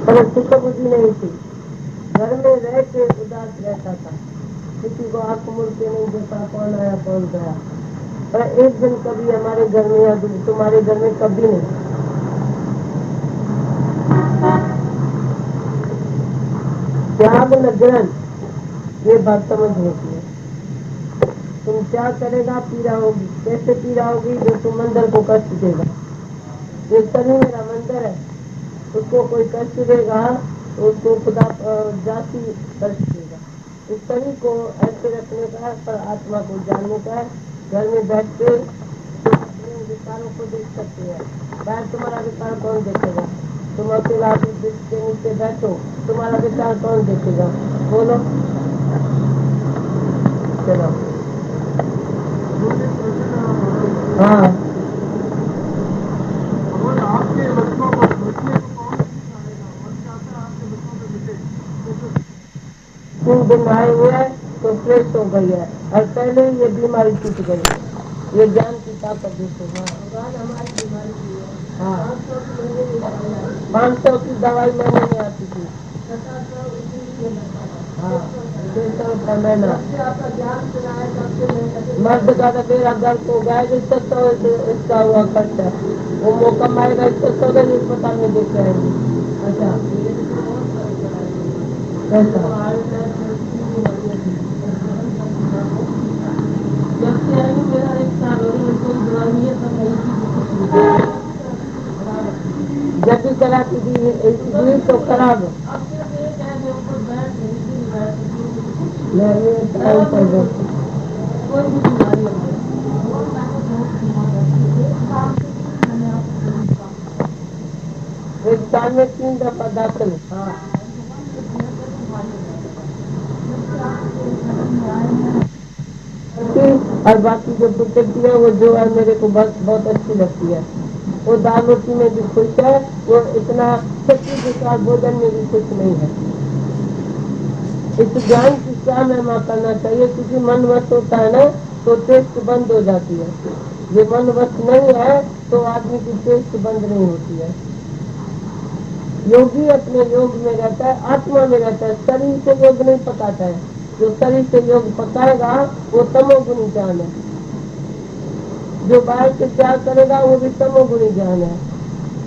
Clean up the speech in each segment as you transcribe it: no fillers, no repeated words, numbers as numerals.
पर सुख बुद्धि नहीं थी, घर में रह के उदास रहता था, किसी को आंख मुड़ के नहीं देखा कौन आया कौन गया। पर एक दिन कभी हमारे घर में या तुम्हारे घर में कभी नहीं। त्याग न ग्रहण, ये बात समझ होती है। तुम क्या करेगा, पीड़ा होगी। कैसे पीड़ा होगी? जो तुम मंदिर को कष्ट देगा। ये शरीर मेरा मंदिर है, उसको कोई कष्ट देगा तो उसको खुदा जाति कष्ट देगा। इस शरीर को ऐसे रखने का है, पर आत्मा को जानने का है। घर में बैठ के विचारों को देख सकते हैं। बाहर तुम्हारा विचार कौन देखेगा? तुम अकेला के नीचे बैठो, तुम्हारा विचार कौन देखेगा? बोलो। चलो। हाँ, आपके बच्चों को बचने को कौन सिखाएगा? मन चाहता है आपके बच्चों को मिले। 3 दिन आए हुए हैं तो फ्रेश हो गई है, और पहले ये बीमारी छूट गई। ये ज्ञान की ताकत देखो। हमारी बीमारी की है। हाँ, 500 की दवाई महीने में आती थी। हाँ, 600 रुपये महीना। मर्द का तो मेरा दर्द हो गया, जिससे तो इसका हुआ खर्चा वो मौका मारेगा, इससे तो गई अस्पताल में देख आएंगे। अच्छा, जब से आई मेरा 1 साल हो गया, कोई दवाई नहीं है, सब नहीं थी। जब भी कराती थी तो खराब कोई भी बीमारी एक साल में 3 दफा दाखिल। हाँ, और बाकी जो प्रकृति है वो जो है मेरे को बस बहुत अच्छी लगती है। वो दाल रोटी में भी खुश है, वो इतना शक्ति के साथ भोजन में भी खुश नहीं है। इस ज्ञान की क्या महिमा करना चाहिए? क्योंकि मन वश होता है ना तो टेस्ट बंद हो जाती है। ये मन वश नहीं है तो आदमी की टेस्ट बंद नहीं होती है। योगी अपने योग में रहता है, आत्मा में रहता है, शरीर से योग नहीं पकाता है। जो शरीर से योग पकाएगा वो तमोगुणी ज्ञान है। जो बाहर से त्याग करेगा वो भी तमोगुणी ज्ञान है।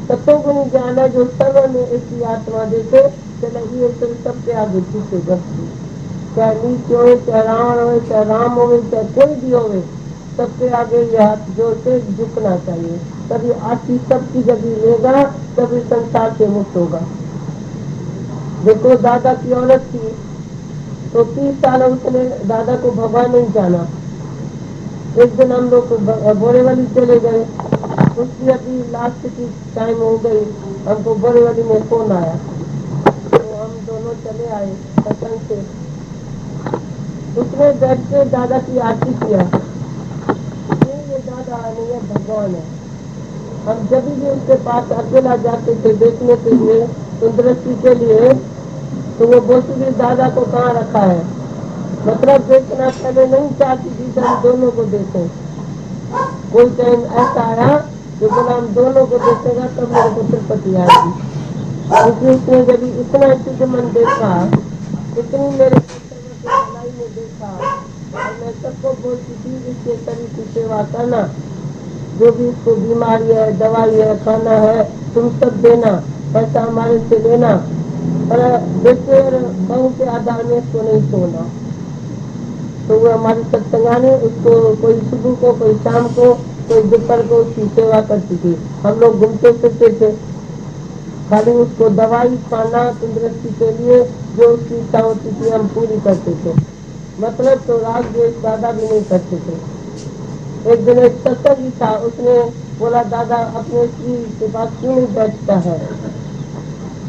सतोगुणी ज्ञान है जो सर्व में ऐसी आत्मा देखे चले, ये सबसे आगे पीछे बचती, चाहे नीच हो, चाहे रावण हो, चाहे राम हो, चाहे कोई भी हो, सबसे आगे ये हाथ जोड़ के झुकना चाहिए। तभी आती सबकी जगह लेगा, तभी संसार से मुक्त होगा। देखो दादा की औरत थी तो 30 साल उसने दादा को भगवान नहीं जाना। एक दिन हम लोग बोरेवली चले गए, उसकी अभी लास्ट की टाइम हो गई, हमको बोरेवली में फोन आया तो हम दोनों चले आए सत्संग से। उसने बैठ के दादा की आरती किया। ये दादा नहीं है, भगवान है। हम जब भी उसके पास अकेला जाते थे देखने के लिए, दृष्टि के लिए, तो वो बोलती थी दादा को कहाँ रखा है। मतलब देखना पहले नहीं चाहती थी कि हम दोनों को देखें। कोई टाइम ऐसा आया जो बोला हम दोनों को देखेगा तब मेरे को तिरुपति आएगी। क्योंकि उसने जब इतना शुद्ध मन देखा, इतनी मेरे भलाई में देखा, और मैं सबको बोलती थी इसके शरीर की सेवा करना, जो भी इसको बीमारी है, दवाई है, खाना है, तुम सब देना, पैसा हमारे से लेना, पर बेटे और बहू के आधार में इसको नहीं छोड़ना। तो वो हमारी सत्संगानी उसको कोई सुबह को, कोई शाम को, कोई दोपहर को उसकी सेवा करती थी। हम लोग घूमते फिरते थे, खाली उसको दवाई खाना तंदुरुस्ती के लिए जो उसकी इच्छा होती थी हम पूरी करते थे। मतलब तो राग द्वेष दादा भी नहीं करते थे। एक दिन एक सत्संगी था, उसने बोला दादा अपने स्त्री के पास क्यों नहीं बैठता है।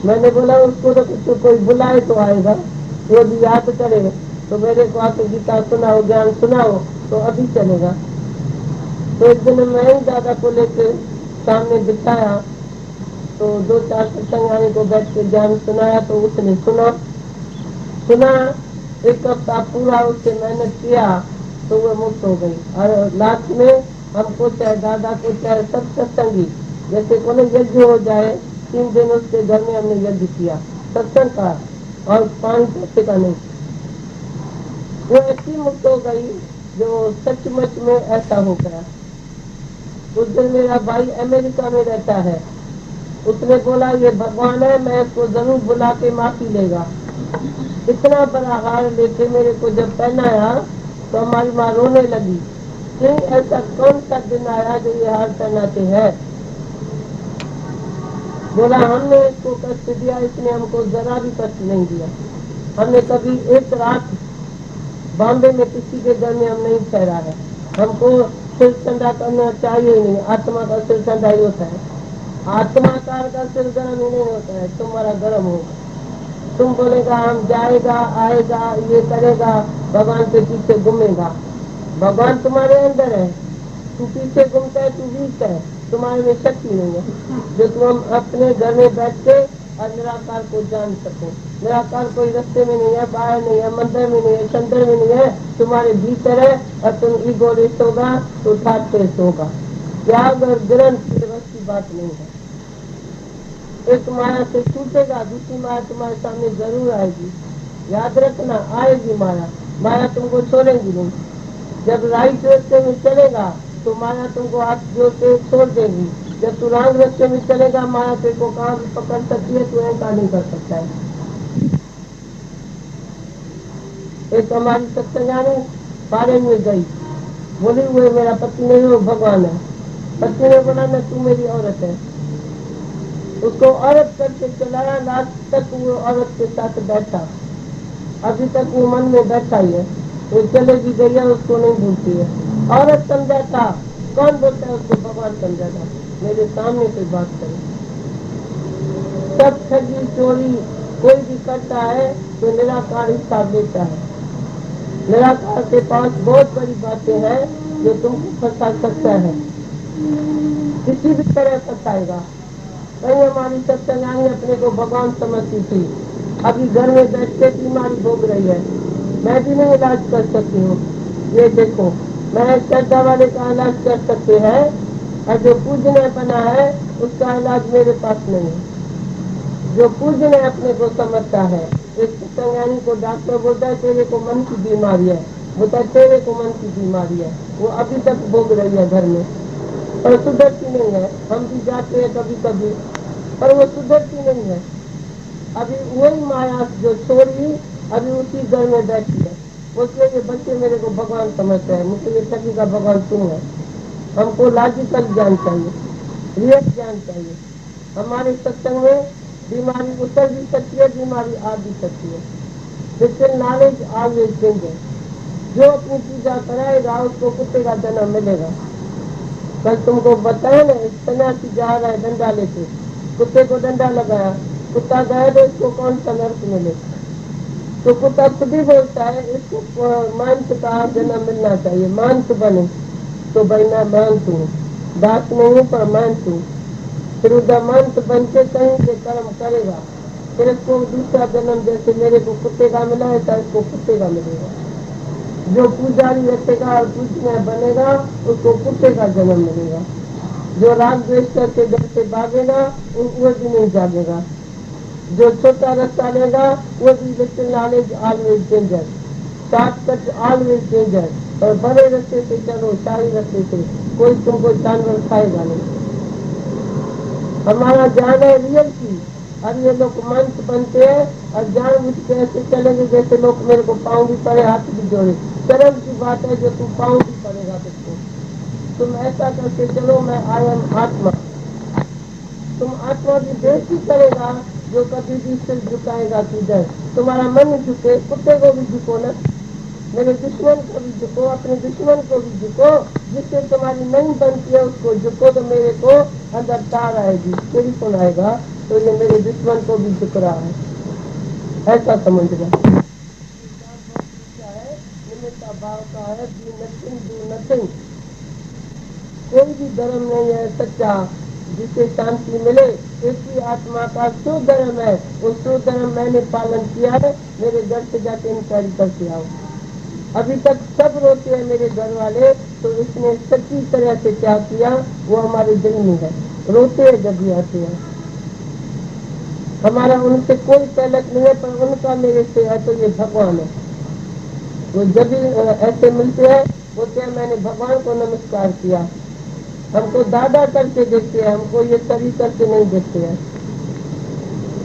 मैंने बोला उसको तो कोई बुलाए तो आएगा, वो भी याद करे तो मेरे को आके गीता सुनाओ, ज्ञान सुनाओ तो अभी चलेगा। तो एक दिन मैं ही दादा को लेके सामने बिठाया तो 2-4 सत्संगानी को बैठ के ज्ञान सुनाया तो उसने सुना 1 हफ्ता पूरा उससे मेहनत किया तो वो मुक्त हो गई। और लास्ट में हमको चाहे दादा को चाहे सब सत्संगी जैसे कोनो यज्ञ हो जाए 3 दिन उसके घर में हमने यज्ञ किया, सत्संग का और 5 पैसे का नहीं। वो ऐसी मुक्त हो गई जो सचमुच में ऐसा हो गया। उस दिन मेरा भाई अमेरिका में रहता है, उसने बोला ये भगवान है, मैं इसको जरूर बुला के माफी लेगा। इतना बड़ा हार लेके मेरे को जब पहनाया तो हमारी माँ रोने लगी कि ऐसा कौन सा दिन आया जो ये हार पहनाते हैं। बोला हमने इसको कष्ट दिया, इसने हमको जरा भी कष्ट नहीं दिया। हमने कभी एक रात बॉम्बे में किसी के घर में हम नहीं ठहरा है। हमको सिर ठंडा करना चाहिए ही नहीं, आत्मा का सिर ठंडा ही होता है, आत्माकार का सिर गर्म ही नहीं होता है। तुम्हारा गर्म होगा, तुम बोलेगा हम जाएगा आएगा ये करेगा, भगवान के पीछे घूमेगा। भगवान तुम्हारे अंदर है, तू पीछे घूमता है, तू वीक है, तुम्हारे में शक्ति नहीं है जो तुम अपने घर में बैठ के और निराकार को जान सको। निराकार कोई रास्ते में नहीं है, बाहर नहीं है, मंदिर में नहीं है, चंद्र में नहीं है, तुम्हारे भीतर है। और तुम ईगोइस्ट होगा तो थर्ड टेस्ट होगा। त्याग और ग्रंथ की बस की बात नहीं है। एक माया से छूटेगा, दूसरी माया तुम्हारे सामने जरूर आएगी। याद रखना, आएगी माया, माया तुमको छोड़ेगी नहीं। जब राइट रास्ते में चलेगा तो माया तुमको हाथ जोड़ के छोड़ देगी। जब तू रॉन्ग रास्ते में चलेगा माया तेरे को कहाँ भी पकड़ सकती है, तू ऐसा नहीं कर सकता है। एक हमारी सत्संगानी फॉरेन में गई, बोली हुए मेरा पति नहीं हो भगवान है। पति ने बोला न तू मेरी औरत है। उसको औरत करके चलाया, लास्ट तक वो औरत के साथ बैठा, अभी तक वो मन में बैठा ही है। वो चले भी गई है, उसको नहीं भूलती है। औरत समझा था, कौन बोलता है उसको भगवान समझा था। मेरे सामने से बात करे, सब ठगी चोरी कोई भी करता है तो निराकार हिसाब लेता है। निराकार के पास बहुत बड़ी बातें हैं जो तुमको फंसा सकता है, किसी भी तरह फंसाएगा। कहीं हमारी सत्संगानी अपने को भगवान समझती थी, अभी घर में बैठ के बीमारी भोग रही है, मैं भी नहीं इलाज कर सकती हूँ। ये देखो, मैं श्रद्धा वाले का इलाज कर सकते हैं और जो पूजने बना है उसका इलाज मेरे पास नहीं है। जो पूजने अपने को समझता है, एक सत्संगानी को डॉक्टर बोलता है तेरे को मन की बीमारी है, बोलता है तेरे को मन की बीमारी है, वो अभी तक भोग रही है घर में, पर सुधरती नहीं है। हम भी जाते हैं कभी कभी, पर वो सुधरती नहीं है। अभी वही माया जो छोड़ी अभी उसी घर में बैठी है। उसके ये बच्चे मेरे को भगवान समझते हैं, मुझे ये ठगी का भगवान तुम है। हमको लॉजिकल ज्ञान चाहिए, रियल ज्ञान चाहिए। हमारे सत्संग में बीमारी उतर भी सकती है, बीमारी आ भी सकती है, लेकिन नॉलेज ऑलवेज चेंजेस। जो अपनी पूजा कराएगा उसको कुत्ते का जन्म मिलेगा। कल तुमको बताया ना, सन्यासी जा रहा है डंडा लेके, कुत्ते को डंडा लगाया, कुत्ता गया तो इसको कौन सा नर्क मिले। तो कुत्ता खुद ही बोलता है इसको मांस का जन्म मिलना चाहिए, मांस बने। तो भाई मैं मांस हूँ, दास नहीं हूँ पर मांस हूँ। फिर उधर मांस बन के कहीं से कर्म करेगा, फिर इसको दूसरा जन्म जैसे मेरे को कुत्ते का मिला है तो इसको कुत्ते का मिलेगा। जो पुजारी रखेगा और पूजने बनेगा उसको कुत्ते का जन्म मिलेगा। जो राग द्वेष करके घर से भागेगा वो भी नहीं जागेगा। जो छोटा रास्ता लेगा वो भी little knowledge always danger, shortcut always danger. और बड़े रास्ते से चलो, शाही रास्ते से, कोई तुमको जानवर खाएगा नहीं। हमारा जान है रियल की। अब ये लोग मंच बनते हैं और जान बुझ के ऐसे चलेंगे जैसे लोग मेरे को पाँव भी पड़े हाथ भी जोड़े। शर्म की बात है जो तू पाँव भी पड़ेगा तुमको। तुम ऐसा करके चलो, मैं आई एम आत्मा। तुम आत्मा की बेइज्जती करेगा जो कभी भी सिर झुकाएगा किधर। तुम्हारा मन झुके, कुत्ते को भी झुको ना, मेरे दुश्मन को भी झुको, अपने दुश्मन को भी झुको। जिससे तुम्हारी नहीं बनती है उसको झुको तो मेरे को अंदर तार आएगी, तेरी कौन आएगा। तो ये मेरे दुश्मन को भी झुक रहा है, ऐसा समझना। निमित्ता भाव का है, डू नथिंग। कोई भी धर्म नहीं है सच्चा जिससे शांति मिले। एक ही आत्मा का शुद्ध धर्म है, वो शुद्ध धर्म मैंने पालन किया है। मेरे घर से जाके इंक्वायरी करके आओ। अभी तक सब रोते हैं मेरे घर वाले, तो इसने सच्ची तरह से क्या किया वो हमारे दिल में है। रोते हैं जब भी आते हैं। हमारा उनसे कोई तलक नहीं है, पर उनका मेरे से है तो ये भगवान है। वो जब भी ऐसे मिलते हैं बोलते हैं मैंने भगवान को नमस्कार किया। हमको दादा करके देखते हैं, हमको ये सभी करके नहीं देखते हैं।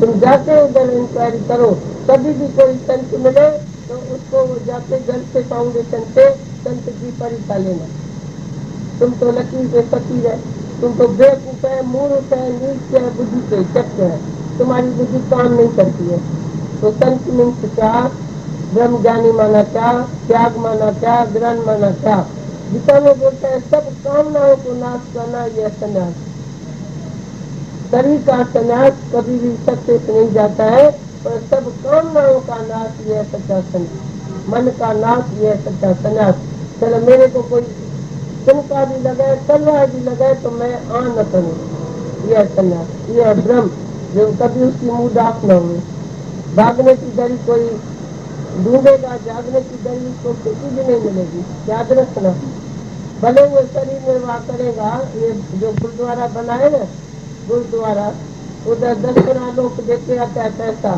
तुम जाके उधर इंक्वायरी करो, कभी भी कोई संत मिले तो उसको जाके घर से फाउंडेशन से संत की परीक्षा लेना। तुम तो लकीर पे फकीर है, तुम तो बेवकूफ है, मूर्ख है, नीच है, बुद्धि पे चक्र है, तुम्हारी बुद्धि काम नहीं करती है। तो संत मीन्स क्या, ब्रह्म ज्ञानी माना क्या, त्याग माना क्या, ग्रहण माना क्या। गीता में बोलता है सब कामनाओं को नाश करना यह संन्यास। शरीर का संन्यास कभी भी सक्सेस नहीं जाता है, पर सब कामनाओं का नाश यह सच्चा संन्यास, मन का नाश यह सच्चा संन्यास। चलो मेरे को कोई चिंता भी लगे, तलवार भी लगे तो मैं आ न करूँ, यह संन्यास, यह ब्रह्म जो कभी उसकी मुंह डाक न हुए। भागने की दरी कोई ढूंढेगा, जागने की दरी उसको किसी भी नहीं मिलेगी, याद रखना। भले वो शरीर निर्वाह करेगा, ये जो गुरुद्वारा बना है ना, गुरुद्वारा उधर 10 लोग देखे आता है पैसा,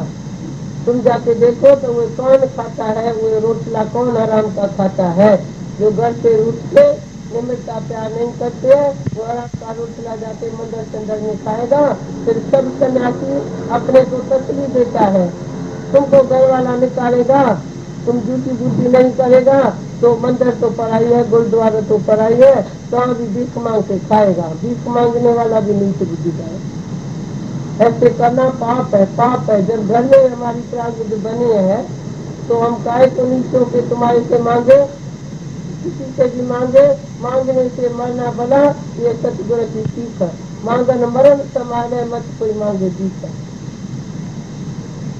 तुम जाके देखो तो वो कौन खाता है, वो रोटला कौन आराम का खाता है। जो घर से उठ के निमित्ता प्यार नहीं करते हैं, वो आराम का रोटला जाके मंदिर संदर में खाएगा। फिर सब सन्यासी अपने को तसली देता है, तुमको घर वाला निकालेगा, तुम झूठी बूटी नहीं करेगा तो मंदिर तो पढ़ाई है, गुरुद्वारा तो पढ़ाई है, तो भी भीख मांग के खाएगा। भीख मांगने वाला भी नीचे बुद्धि का है। ऐसे करना पाप है, पाप है। जब घर में हमारी प्रारब्ध बनी है तो हम काहे तो नीचों के तुम्हारे से मांगे, किसी से भी मांगे, मांगने से मरना भला, ये सतगुरु की सीख है। मांगन मरण समाने मत कोई मांगे जीत है।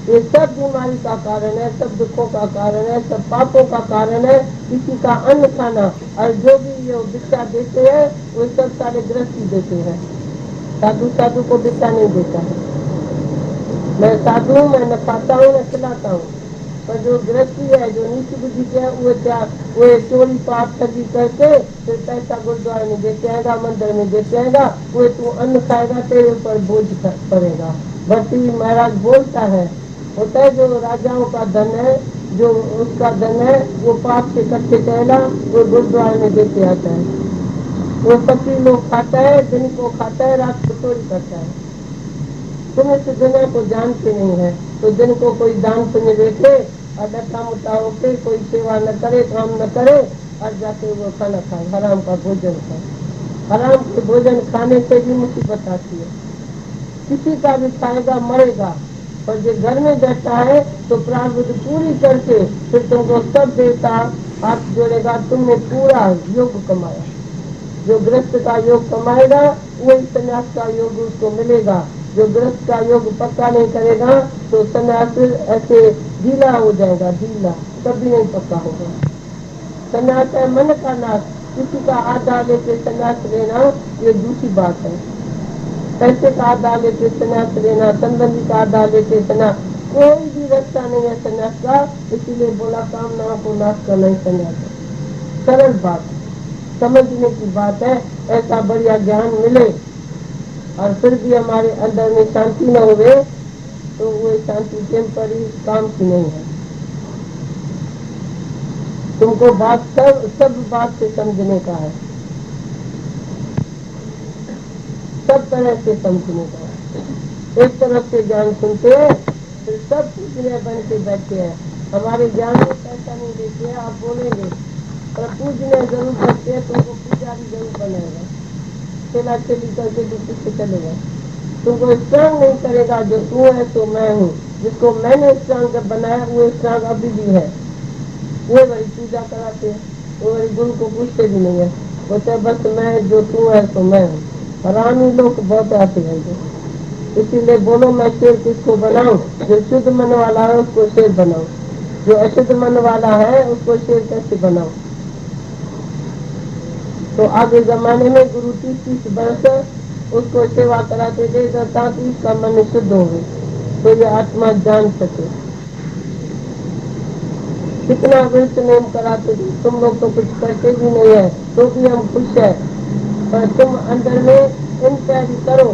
ये सब बीमारी का कारण है, सब दुखों का कारण है, सब पापों का कारण है। किसी का अन्न खाना, और जो भी ये भिक्षा देते हैं वो सब सारे गृहस्थी देते हैं। साधु साधु को भिक्षा नहीं देता है। मैं साधु हूँ, मैं न खाता हूँ न खिलाता हूँ, पर जो गृहस्थी है, जो नीच बुद्धि के है, वो चोरी पाप ठगी करके फिर पैसा गुरुद्वारे में देते आएगा, मंदिर में देते आएगा। वो तू अन्न खाएगा, तेरे ऊपर बोझ पड़ेगा। भक्ति महाराज बोलता है, होता है जो राजाओं का धन है, जो उसका धन है वो पाप से इकट्ठे करेगा, वो गुरुद्वारे में देते आता है। वो फकीर लोग खाता है, दिन को खाता है, रात को चोरी करता है। तुम इस दुनिया को जानते नहीं है, तो दिन को कोई दान पुण्य देखे और डटा मोटा होके कोई सेवा न करे, काम न करे, और जाके वो खाना खाए, हराम का भोजन खाए। हराम के भोजन खाने से भी मुसीबत आती है। किसी का भी खाएगा मरेगा, और जो घर में बैठा है तो प्रारब्ध पूरी करके फिर तुमको सब देवता हाथ जोड़ेगा, तुमने पूरा योग कमाया। जो गृहस्थ का योग कमाएगा वही संन्यास का योग उसको मिलेगा। जो गृहस्थ का योग पक्का नहीं करेगा तो संन्यास ऐसे ढीला हो जाएगा, ढीला, कभी नहीं पक्का होगा। संन्यास है मन का नाश। किसी का आधार लेके संन्यास लेना ये दूसरी बात है। पैसे का आधार लेके संन्यास लेना, संबंधी का आधार लेके संन्यास, कोई भी रास्ता नहीं है संन्यास का। इसीलिए बोला कामनाओं को नाश करना ही संन्यास है। सरल बात, समझने की बात है। ऐसा बढ़िया ज्ञान मिले और फिर भी हमारे अंदर में शांति न हुए तो वो शांति टेम्पररी काम की नहीं है। तुमको बात सब बात से समझने का है, सब तरह से समझने का है। एक तरफ से ज्ञान सुनते हैं फिर सब पूजने बन के बैठे हैं। हमारे ज्ञान में पैसा नहीं देते हैं, आप बोलेंगे, पर पूजने जरूर करते हैं, तुमको पुजारी जरूर बनाएगा। चला चली करके भी पीछे चलेगा, तुमको स्ट्रांग नहीं करेगा। जो तू है तो मैं हूँ, जिसको मैंने स्ट्रांग बनाया वो स्ट्रांग अभी भी है। वो वही पूजा कराते हैं, वो वही गुरु को पूछते भी नहीं है, बोलते बस मैं, जो तू है तो मैं हूँ। हरामी लोग बहुत आते हैं। इसीलिए बोलो मैं शेर किसको बनाऊं? जो शुद्ध मन वाला है उसको शेर बनाओ, जो अशुद्ध मन वाला है उसको शेर कैसे बनाओ? तो आगे जमाने में गुरु 30 वर्ष उसको सेवा कराते थे ताकि उसका मन शुद्ध हो, तो ये आत्मा जान सके। कितना वृक्ष नेम कराते थे, तुम लोग तो कुछ करते भी नहीं है, तो भी हम खुश है। पर तुम अंदर में इंक्वायरी करो,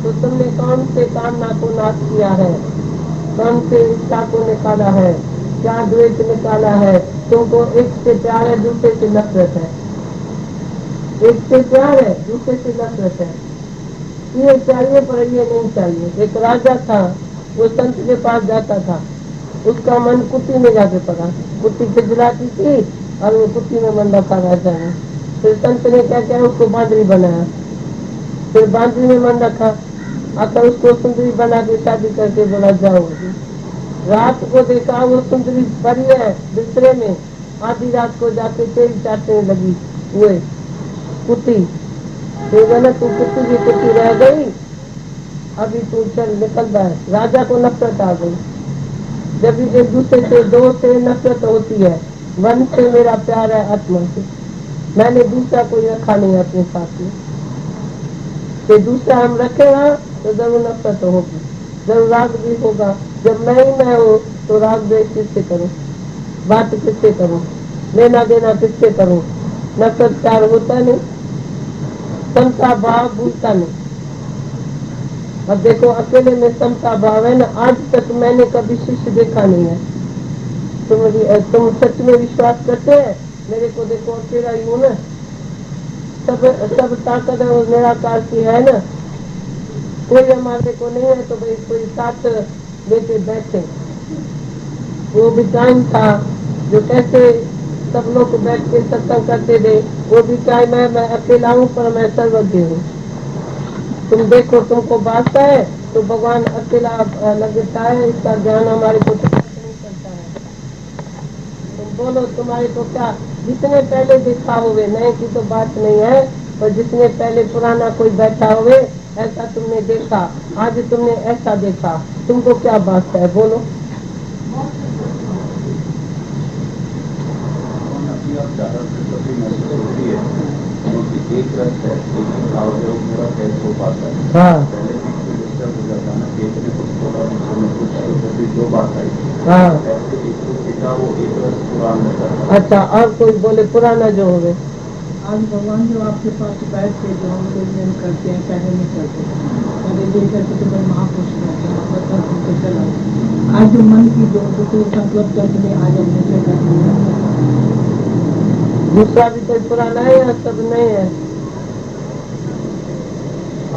तो तुमने कौन से कामना को नाश किया है, कौन से इच्छा को निकाला है, क्या द्वेष निकाला है। तुमको एक से प्यार है, दूसरे से नफरत है, एक से प्यार है, दूसरे से नफरत है। ये चाहिए पर ये नहीं चाहिए। एक राजा था, वो संत के पास जाता था, उसका मन कुत्ती में जाके पड़ा, कुत्ती खिजलाती थी और वो कुत्ती में मन रखा राजा ने। फिर संत ने क्या किया, उसको बांदरी बनाया, फिर बांदरी में मन रखा, आकर उसको सुंदरी बना के शादी करके बोला जाओ। रात को देखा वो सुंदरी परी है बिस्तरे में, आधी रात को जाके तेल चाटने लगी हुए कुत्ती। तो बोला तू कुत्ती की कुत्ती रह गई, अभी तू चल निकल जाए। राजा को नफरत आ गई। जब भी एक दूसरे से दो से नफरत होती है, मन से मेरा प्यार है, आत्मा से मैंने दूसरा कोई रखा नहीं अपने साथ में, तो दूसरा हम रखेगा तो जरूर नफरत होगी, जरूर राग भी होगा। जब मैं ही मैं हूँ तो राग द्वेष किससे करूँ, बात किससे करूँ, लेना देना किससे करूँ। नफरत प्यार होता नहीं, समता भाव भूलता नहीं। अब देखो अकेले में समता भाव है ना, आज तक मैंने कभी शिष्य देखा नहीं है। तुम सच में विश्वास करते हैं? मेरे को देखो अकेला ही हूँ ना, सब ताकत है निराकार की है ना, कोई हमारे को नहीं है तो भाई कोई साथ लेके बैठे। वो भी टाइम था जो कैसे सब लोग बैठ के सत्संग करते थे, वो भी टाइम है। मैं अकेला हूँ पर मैं सर्वज्ञ हूँ। तुम देखो तुमको बांटता है तो भगवान अकेला लगता है, इसका ज्ञान हमारे को नहीं करता है। तुम बोलो तुम्हारे को क्या, जिसने पहले देखा होवे, नए की तो बात नहीं है, पर जिसने पहले पुराना कोई बैठा होवे, ऐसा तुमने देखा, आज तुमने ऐसा देखा, तुमको क्या बात है बोलो। एक रस है, लेकिन भावयोग मेरा कैसे हो पाता है। हाँ पहले भी डिस्टर्ब हो जाता है ना, एक में कुछ थोड़ा दूसरे में कुछ, जो बात आई हाँ ऐसे एक तो पिता वो एक रस पुराना रहता है। अच्छा, और कोई बोले पुराना जो होवे। आज भगवान जो आपके पास बैठ के जो हम लोग नियम करते हैं, पहले नहीं करते, पहले ये करते तो मैं महापुरुष रहते चला। आज जो मन की जो संकल्प करके आज हमने से करते दूसरा भी कोई पुराना है या सब नहीं है?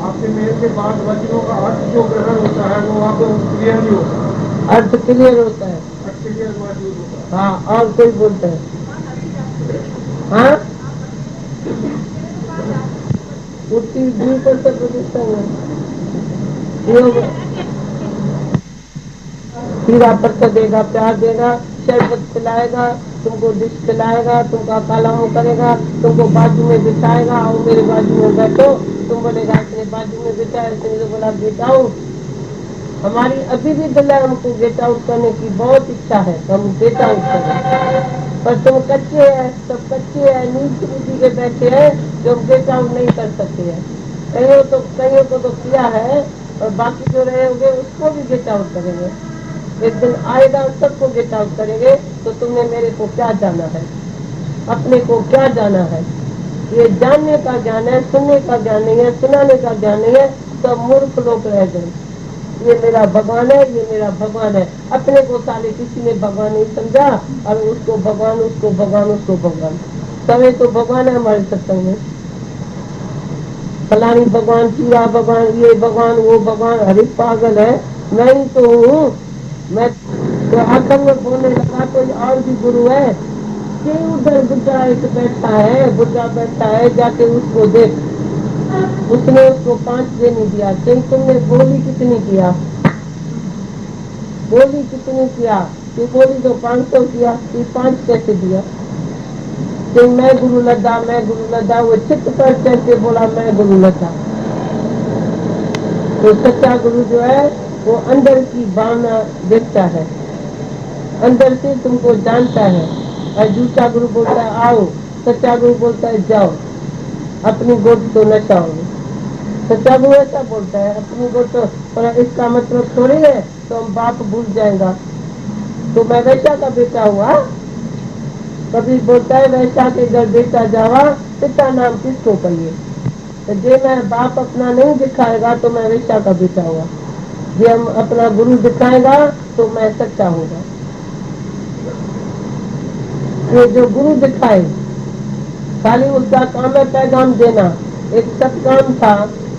आपके मेल के बाद वचनों का अर्थ जो ग्रहण होता है वो आपको क्लियर नहीं होता, अर्थ क्लियर होता है। अर्थ क्लियर मौजूद होता है। हाँ, और कोई बोलता है? हाँ, उसकी दूर पर सब प्रतिष्ठा है। हीरा पत्थर देगा, प्यार देगा, शरबत पिलाएगा, तुमको डिश खिलाएगा, तुमका काला मुँह करेगा, तुमको बाजू में बिठाएगा, और मेरे बाजू में बैठो। तुम बोलेगा इसने बाजू में बिठाया, इसने तो बोला गेट आउट। हमारी अभी भी दिल है, हमको गेट आउट करने की बहुत इच्छा है, तो हम गेट आउट करें, पर तुम कच्चे हैं, सब कच्चे हैं, नीच बुद्धि के बैठे हैं, जो हम गेट आउट नहीं कर सकते हैं। कईयों को तो किया है, और बाकी जो रहे होंगे उसको भी गेट आउट करेंगे। एक दिन आएगा सबको गेट आउट करेंगे। तो तुमने मेरे को क्या जाना है, अपने को क्या जाना है? ये जानने का ज्ञान है, सुनने का ज्ञान नहीं है, सुनाने का ज्ञान नहीं है, सब मूर्ख लोग रह गए। ये मेरा भगवान है, ये मेरा भगवान है। अपने को साले किसी ने भगवान नहीं समझा, और उसको भगवान, उसको भगवान, उसको भगवान। सभी तो भगवान है हमारे सत्संग में, फलानी भगवान, चीरा भगवान, ये भगवान, वो भगवान। अरे पागल है, मैं ही तो हूँ। मैं तो आखिर में बोलने लगा कोई और भी गुरु है कि उधर बुद्धा एक बैठा है, बुद्धा बैठा है, जाके उसको देख। उसने उसको 5 देने दिया, कहीं तुमने बोली कितनी किया, बोली कितनी किया? तू बोली तो 500 किया, तू 5 कैसे दिया? कि मैं गुरु लद्दा, मैं गुरु लद्दा। वो चित्त पर चढ़ के बोला मैं गुरु लद्दा। तो सच्चा गुरु जो है वो अंदर की भावना देखता है, अंदर से तुमको जानता है। और झूठा गुरु बोलता है आओ, सच्चा गुरु बोलता है जाओ, अपनी गोद तो नचाओ। सच्चा गुरु ऐसा बोलता है, अपनी गोद तो, पर इसका मतलब थोड़ी है तो हम बाप भूल जाएगा। तो मैं वैसा का बेटा हुआ, कभी बोलता है वैसा के घर बेटा जावा, पिता नाम किसको कहिए? तो जे मैं बाप अपना नहीं दिखाएगा तो मैं वेश्या का बेटा हुआ, जे हम अपना गुरु दिखाएगा तो मैं सच्चा होगा। ये जो गुरु दिखाए खाली उसका काम है पैगाम देना। एक सत्काम था,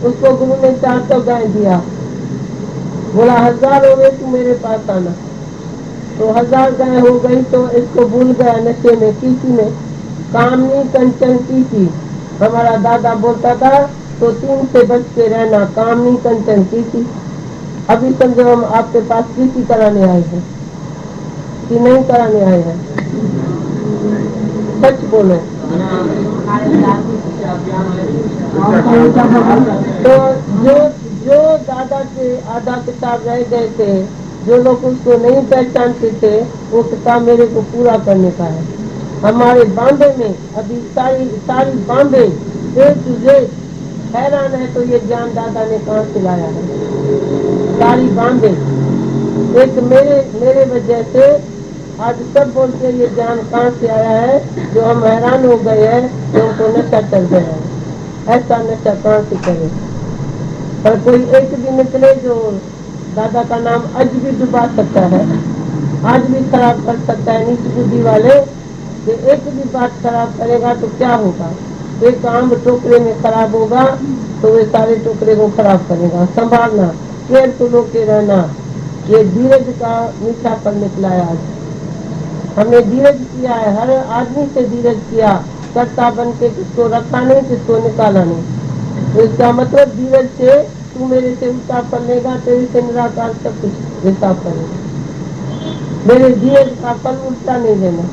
उसको गुरु ने 400 गाय दिया, बोला 1000 हो गए तू मेरे पास आना, तो 1000 गाय हो गई तो इसको भूल गया नशे में, किसी में कामनी कंचन की। हमारा दादा बोलता था तो 3 से बच के रहना, कामनी कंचन की। अभी समझो हम आपके पास किसी कराने आए हैं कि नहीं कराने आए हैं, सच बोलो। तो जो दादा के आधा किताब रह गए थे, जो लोग उसको नहीं पहचानते थे, वो किताब मेरे को पूरा करने का है। हमारे बांबे में अभी सारी बांबे हैरान है तो ये ज्ञान दादा ने कहाँ से लाया है। सारी बांबे एक मेरे वजह से आज सब बोलते ये ज्ञान कहाँ से आया है, जो हम हैरान हो गए हैं तो उनको नशा चल गया है। ऐसा नशा कहाँ से करे। पर कोई एक भी निकले जो दादा का नाम आज भी डुबा सकता है, आज भी खराब कर सकता है। नीच बुद्धि वाले कि एक भी बात खराब करेगा तो क्या होगा, एक आम टोकरे में खराब होगा तो वे सारे टोकरे को खराब करेगा। संभालना, केयर तो लोग रहना। ये धीरज का मीठा फल निकला है। आज हमने धीरज किया है, हर आदमी से धीरज किया, कर्ता बन के किसको रखा नहीं, किसको निकाला नहीं। तो इसका मतलब धीरज से तू मेरे से उल्टा फल लेगा, तेरे से निराकार सब कुछ हिसाब करेगा। मेरे धीरज का फल उल्टा नहीं लेना।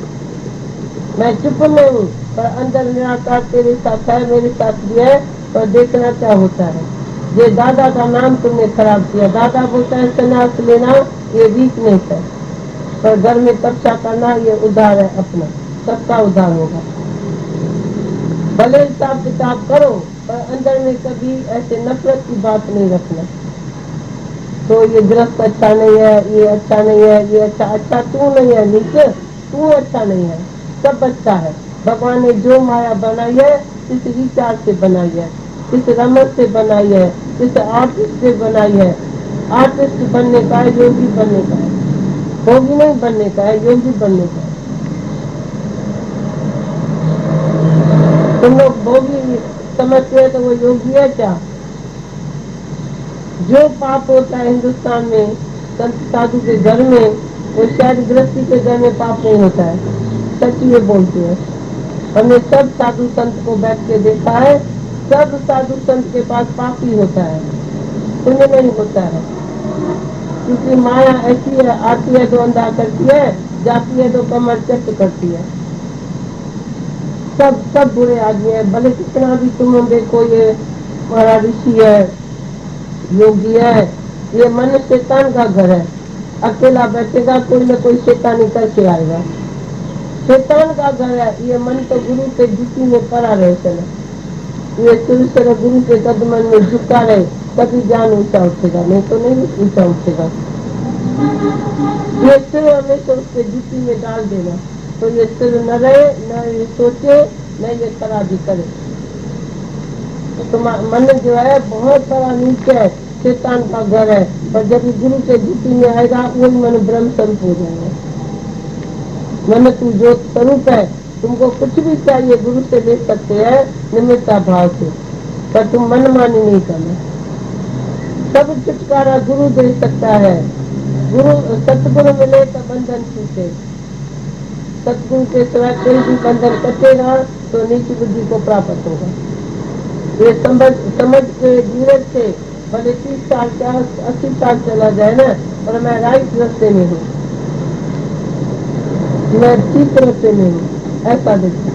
मैं चुप में हूँ पर अंदर निराकार तेरे साथ है, मेरे साथ भी है, पर देखना क्या होता है। ये दादा का नाम तुमने खराब किया। दादा बोलता है संन्यास लेना ये वीकनेस है, पर घर में तपस्या करना ये उद्धार है अपना, सबका उद्धार होगा। भले हिसाब किताब करो पर अंदर में कभी ऐसे नफरत की बात नहीं रखना। तो ये गृहस्थ अच्छा नहीं है, ये अच्छा नहीं है, ये अच्छा तू नहीं है, नीचे तू अच्छा नहीं है, सब अच्छा है। भगवान ने जो माया बनाई है किस विचार से बनाई है, किस रमत से बनाई है, किस आर्टिस्ट से बनाई है। आर्टिस्ट बनने का है, योगी बनने का है, भोगी नहीं बनने का है, योगी बनने का है। तुम लोग भोगी समझते हैं तो वो योगी है क्या? जो पाप होता है हिंदुस्तान में संत साधु के घर में, वो शायद गृहस्थी के घर में पाप नहीं होता है। सच ये बोलते हैं। हमने सब साधु संत को बैठ के देखा है, सब साधु संत के पास पाप ही होता है, पुण्य नहीं होता है। क्योंकि माया ऐसी है, आती है तो अंधा करती है, जाती है तो कमर चट करती है। सब बुरे आदमी है, भले कितना भी तुम देखो ये हमारा ऋषि है, योगी है, ये मन शैतान का घर है। अकेला बैठेगा कोई न कोई शैतानी करके आएगा। शैतान का घर है ये मन, तो गुरु के जुटी में पड़ा रहे चले, ये सिलसिला गुरु के कदमन में झुका रहे, तभी ज्ञान ऊंचा उठेगा, नहीं तो नहीं ऊंचा उठेगा। ये सिर हमेशा उसके जुटी में डाल देना, तो ये सिर न रहे, न ये सोचे, न ये खराबी करे। तो मन जो है बहुत बड़ा नीचे है, शैतान का घर है, पर जब गुरु के जुटी में आएगा वही मन ब्रह्म स्वरूप हो जाएगा। मन तू जो स्वरूप है, तुमको कुछ भी चाहिए गुरु से ले सकते हैं निमित्ता भाव से, पर तुम मनमानी नहीं करना। सब छुटकारा गुरु दे सकता है। गुरु सतगुरु मिले तो बंधन छूटे, सतगुरु के सिवाय कोई भी बंधन कटेगा तो नीच बुद्धि को प्राप्त होगा। ये समझ के धीरज से भले 30 साल क्या 80 साल चला जाए ना, और मैं राइट रास्ते में हूँ, मैं ठीक रास्ते में हूँ, ऐसा देखो।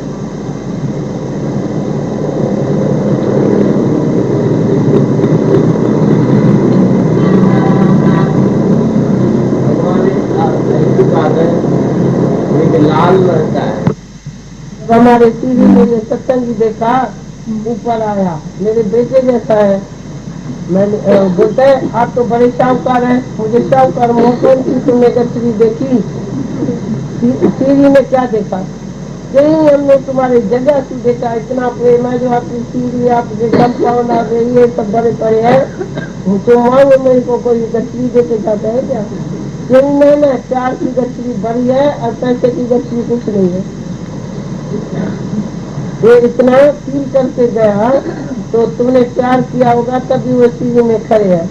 लाल रहता है। हमारे टीवी में ये सत्संगी देखा, ऊपर आया, मेरे बेटे जैसा है। मैंने बोलते हैं आप तो बड़े शाहूकार हैं, मुझे शाहूकार मोहन की तुमने कचरी देखी, सीरी में क्या देखा? कहीं हमने तुम्हारी जगह से देखा, इतना प्रेम है जो आपकी सीढ़ी, आपके कंपाउंड, आप ये सब बड़े पड़े हैं, तो मांगो मेरे को कोई गठरी देके जाता है क्या? यही नहीं ना, प्यार की गठरी बड़ी है और पैसे की गठरी कुछ नहीं है। ये इतना फील करके गया तो तुमने प्यार किया होगा तभी वो सीढ़ी में खड़े है।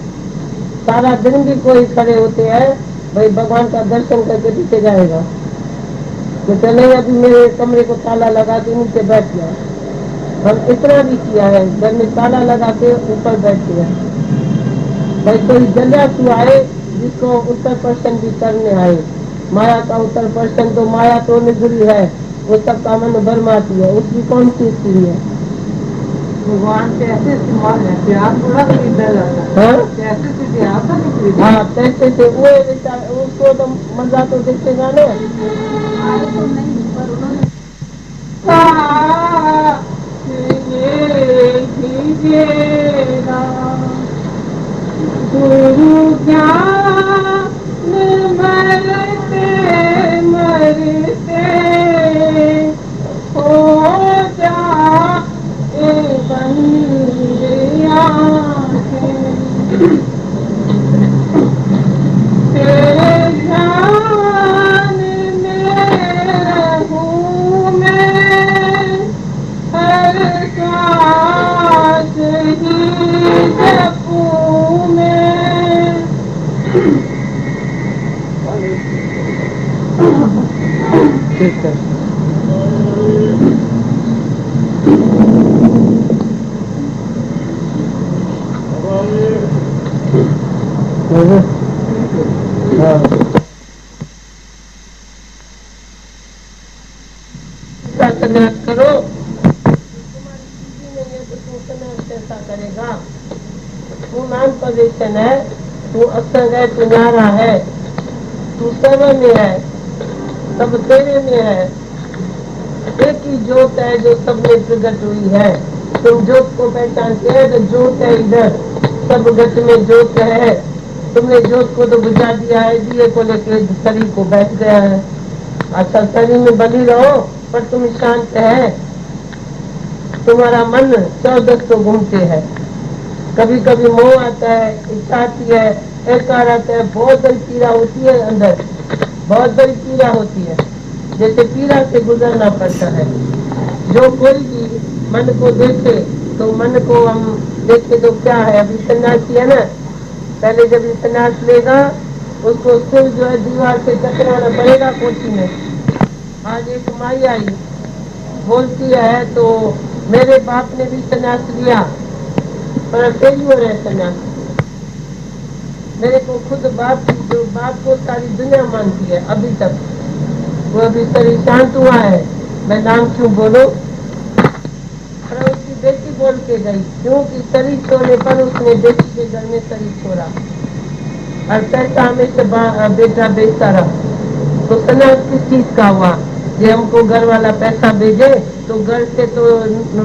सारा दिन भी कोई खड़े होते हैं, भाई भगवान का दर्शन करके पीछे जाएगा, तो नहीं अभी मेरे कमरे को ताला लगा के नीचे बैठ गया। हम इतना भी किया है, घर में ताला लगा के ऊपर बैठ गया। भाई कोई जगह तू आए जिसको उत्तर प्रश्न भी करने आए। माया का उत्तर प्रश्न तो माया तो निगुरी है, वो सब का मन भरमाती है, उसकी कौन सी स्त्री है? भगवान से ऐसे इस्तेमाल है, प्यार थोड़ा खरीदा जाता है, पैसे से प्यार तो नहीं खरीदा। हाँ, पैसे से वो उसको तो मजा तो देखेगा ना। गुरु ज्ञान मरते मरते हो जाए बंदिया तेरे ध्यान में रहूं मैं, हर सांस ही जपूं मैं। ठीक है। संन्यास करो, तुम्हारी स्थिति नहीं है तो तू संन्यास कैसा करेगा? तू नाम पोजीशन है, तू असंग है, तू न्यारा है, तू सेवा में है, सब तेरे में है। एक ही ज्योत है जो सब में प्रकट हुई है। तुम ज्योत को पहचानते हैं तो ज्योत है इधर, सब गत में ज्योत है। तुमने ज्योत को तो बुझा दिया है, दिए को लेके शरीर को बैठ गया है। अच्छा, शरीर में बनी रहो पर तुम शांत है। तुम्हारा मन 14 घूमते है, कभी कभी मोह आता है, इच्छा आती है, अहंकार आता है, बहुत बड़ी पीड़ा होती है अंदर, बहुत बड़ी पीड़ा होती है, जैसे पीड़ा से गुजरना पड़ता है। जो कोई भी मन को देखे तो मन को हम देखे तो क्या है, अभी सन्यासी है ना, पहले जब ये सन्यास लेगा उसको सिर जो है दीवार से टकराना पड़ेगा कोठी में। आज एक माई आई बोलती है तो मेरे बाप ने भी सन्यास लिया पर फेल्यूर है सन्यास। मेरे को खुद बाप की, जो बाप को सारी दुनिया मानती है अभी तक, वो अभी शरीर शांत हुआ है, मैं नाम क्यों बोलूं, पर उसकी बेटी बोल के गई, क्योंकि शरीर छोड़ने पर उसने बेटी के घर में शरीर छोड़ा और पैसा हमेशा बेटा बेचता रहा। तो सन्यास किस चीज का हुआ? ये हमको घर वाला पैसा भेजे तो घर से तो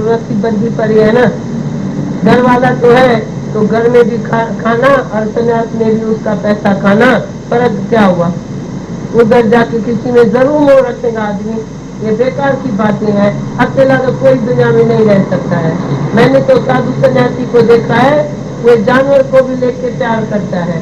रस्सी बंदी पड़ी है ना, घर वाला तो है तो घर में भी खाना और सन्यास में भी उसका पैसा खाना, फर्क क्या हुआ? उधर जाके किसी में जरूर मोह रखेगा आदमी, ये बेकार की बातें हैं। अकेला तो कोई दुनिया में नहीं रह सकता है। मैंने तो साधु सन्यासी को देखा है, वो जानवर को भी लेके प्यार करता है,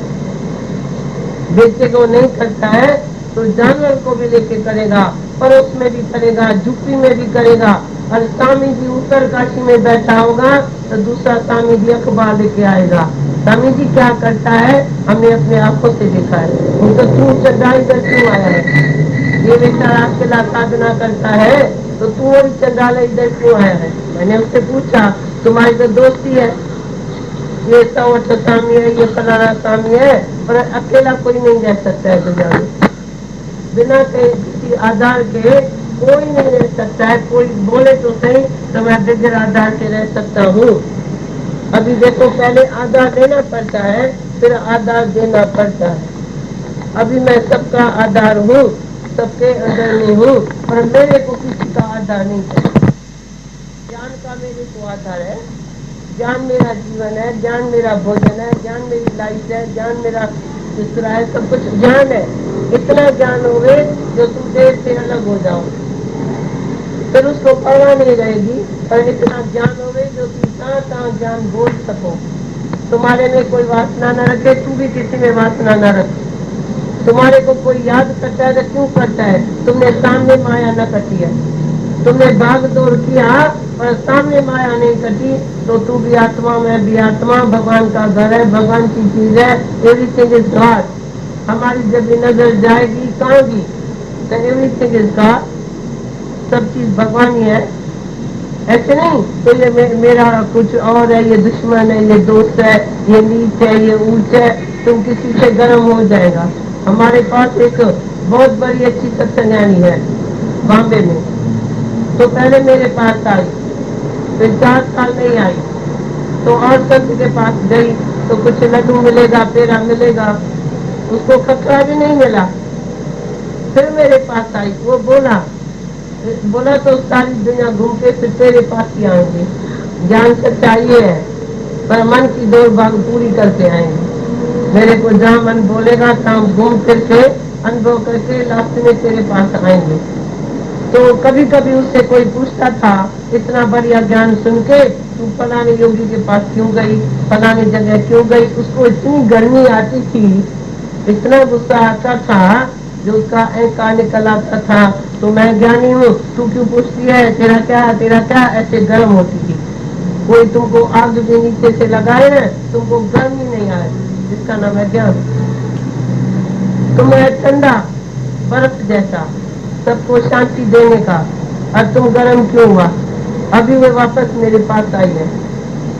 बेटे को नहीं करता है तो जानवर को भी लेके करेगा, पड़ोस में भी करेगा, झुप्पी में भी करेगा। और स्वामी जी उत्तर काशी में बैठा होगा तो दूसरा स्वामी जी अखबार लेके आएगा। स्वामी जी क्या करता है हमने अपने आंखों से देखा है। उनको तू चंडाई कर क्यों आया है? ये बेचारा अकेला साधना करता है तो तू और चंडाला इधर क्यों आया है? मैंने उससे पूछा, तुम्हारी तो दोस्ती है, ये सवट स्वामी है, ये फलाना स्वामी है, पर अकेला कोई नहीं रह सकता है दुनिया में, बिना किसी आधार के कोई नहीं रह सकता है। कोई बोले तो सही तो मैं बगैर आधार के रह सकता हूँ। अभी देखो, पहले आधार देना पड़ता है फिर आधार देना पड़ता है। अभी मैं सबका आधार हूँ, सबके अंदर में हूँ, पर मेरे को किसी का आधार नहीं है। ज्ञान का मेरे को आधार है, ज्ञान मेरा जीवन है, ज्ञान मेरा भोजन है, ज्ञान मेरी लाइफ है, ज्ञान मेरा दूसरा है, सब कुछ ज्ञान है। इतना ज्ञान हो गए जो तुम देह से अलग हो जाओ। फिर उसको परवाह नहीं रहेगी, पर इतना ज्ञान होवे जो कि कहाँ ज्ञान बोल सको। तुम्हारे में कोई वासना न रखे, तू भी किसी में वासना न रखे। तुम्हारे को कोई याद करता है तो क्यों करता है? तुमने सामने माया न कटी है, तुमने भाग दौड़ किया पर सामने माया नहीं कटी, तो तू भी आत्मा में भी आत्मा, भगवान का घर है, भगवान की चीज है। Everything is God. हमारी जब भी नजर जाएगी कहाँ भी, तो एवरीथिंग इज गॉड, सब चीज भगवान ही है। ऐसे नहीं तो ये मेरा कुछ और है, ये दुश्मन है, ये दोस्त है, ये नीच है, ये ऊंच है, तुम किसी से गर्म हो जाएगा। हमारे पास एक बहुत बड़ी अच्छी सत्संगानी है बॉम्बे में, तो पहले मेरे पास आई, फिर 4 साल नहीं आई, तो और संत के पास गई तो कुछ लड्डू मिलेगा, पेड़ा मिलेगा, उसको खतरा भी नहीं मिला। फिर मेरे पास आई, वो बोला तो सारी दुनिया घूम के फिर तेरे पास ही आएंगे। ज्ञान सच्चाई है, पर मन की दौड़ भाग पूरी करके आएंगे। मेरे को जहाँ मन बोलेगा तहाँ घूम फिर के अनुभव करके लास्ट में तेरे पास आएंगे। तो कभी कभी उससे कोई पूछता था, इतना बढ़िया ज्ञान सुन के तू फलाने योगी के पास क्यों गई, फलाने जगह क्यों गई? उसको इतनी गर्मी आती थी, इतना गुस्सा आता था, जो उसका ऐसा निकल आता था, तो मैं ज्ञानी हूँ, तू क्यों पूछती है, तेरा क्या, ऐसे गर्म होती थी। कोई तुमको आग भी नीचे से लगाए ना, तुमको गर्मी नहीं आए, इसका नाम है ज्ञान। तुम है ठंडा बर्फ जैसा, सबको शांति देने का, और तुम गर्म क्यों हुआ? अभी वो वापस मेरे पास आई है,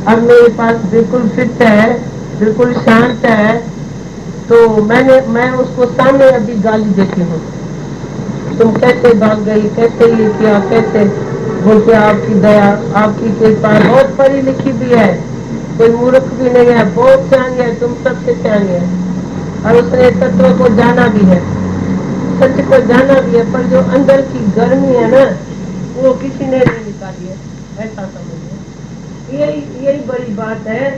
अब मेरे पास बिल्कुल फिट है, बिल्कुल शांत है। तो मैं उसको सामने अभी गाली देती हूँ, तुम कैसे भाग गई, कैसे ये किया, कैसे? बोलते आपकी दया, आपकी कृपा, बहुत पढ़ी लिखी भी है, कोई मूर्ख भी नहीं है, बहुत सियानी है, तुम सबसे सियानी है, और उसने तत्व को जाना भी है, सच को जाना भी है, पर जो अंदर की गर्मी है ना, वो किसी ने नहीं निकाली है, ऐसा समझो। यही बड़ी बात है।